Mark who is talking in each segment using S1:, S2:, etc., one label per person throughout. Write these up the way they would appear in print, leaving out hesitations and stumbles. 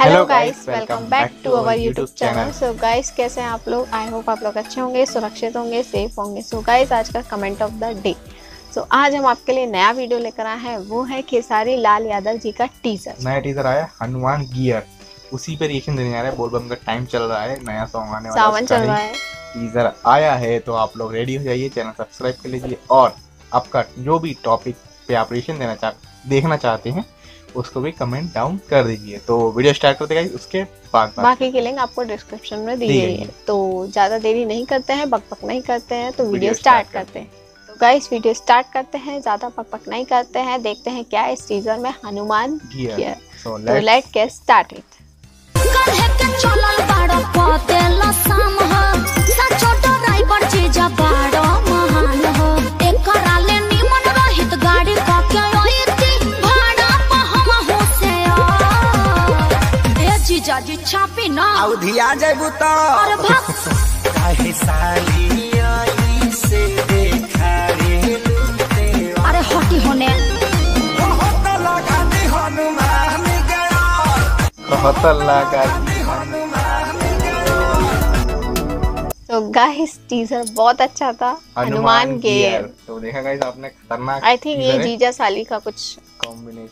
S1: Hello guys, welcome back to our YouTube channel. So guys, कैसे हैं आप लोग? आई होप आप लोग अच्छे होंगे, सुरक्षित होंगे, सेफ होंगे। सो गाइस, आज का कमेंट ऑफ द डे। सो आज हम आपके लिए नया वीडियो लेकर आए हैं, वो है खेसारी लाल यादव जी का टीजर।
S2: नया टीजर आया हनुमान गियर, उसी पे रिएक्शन देने आ रहा है। बोलबम का टाइम चल रहा है, नया सॉन्ग आने वाला है,
S1: सावन चल रहा है,
S2: टीजर आया है। तो आप लोग रेडी हो जाइए, चैनल सब्सक्राइब कर लीजिए और आपका जो भी टॉपिक पे आप रिएक्शन देखना चाहते हैं उसको भी कमेंट डाउन कर दीजिए। तो वीडियो स्टार्ट करते हैं, उसके बाद
S1: बाकी की लिंक आपको डिस्क्रिप्शन में दी गई है। तो ज्यादा देरी नहीं करते हैं, बकबक नहीं करते हैं, तो वीडियो स्टार्ट करते हैं। तो गाइस, वीडियो स्टार्ट करते हैं, ज्यादा बकबक नहीं करते हैं, देखते हैं क्या इस टीजर में हनुमान गियर। तो लेट्स गेट स्टार्टेड।
S3: छापी ना औधिया जैबू तो अरे काहे साली आई से देखा रे लूटे अरे हटी होने बहुत लगा दी हनुमान गया,
S2: बहुत लगा दी हनुमान
S1: गया। तो गाइस, टीजर बहुत अच्छा था, हनुमान गियर।
S2: तो देखा गाइस आपने, खतरनाक।
S1: आई थिंक ये जीजा साली का कुछ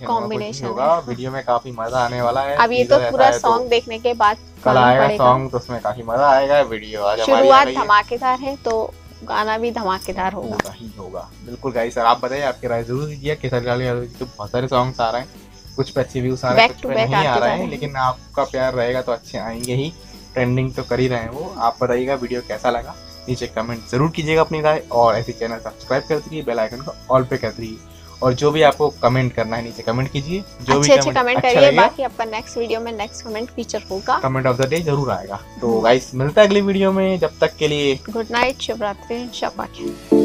S2: कॉम्बिनेशन होगा। वीडियो में काफी मजा आने वाला है।
S1: अब ये तो पूरा सॉन्ग देखने के बाद
S2: कल आएगा सॉन्ग, तो उसमें काफी मजा आएगा। वीडियो आज
S1: शुरुआत धमाकेदार है, तो गाना भी धमाकेदार होगा
S2: ही होगा। बिल्कुल गाइस, सर आप बताइए, आपकी राय जरूर दीजिए। खेसारी लाल यादव जी तो बहुत सारे सॉन्ग्स आ रहे हैं, कुछ पे अच्छे व्यूज आ रहे हैं, कुछ पे नहीं आ रहे हैं, लेकिन आपका प्यार रहेगा तो अच्छे आएंगे ही। ट्रेंडिंग तो कर ही रहे हैं वो। आप बताइएगा वीडियो कैसा लगा, नीचे कमेंट जरूर कीजिएगा अपनी राय, और ऐसे चैनल सब्सक्राइब कर दीजिए, बेल आइकन को ऑल पे कर दीजिए। और जो भी आपको कमेंट करना है नीचे कमेंट कीजिए, जो भी
S1: अच्छे कमेंट करिए। बाकी आपका नेक्स्ट वीडियो में नेक्स्ट कमेंट फीचर होगा,
S2: कमेंट ऑफ द डे जरूर आएगा। तो गाइस, मिलता है अगली वीडियो में, जब तक के लिए
S1: गुड नाइट, शुभ रात्रि, शब्बा खैर।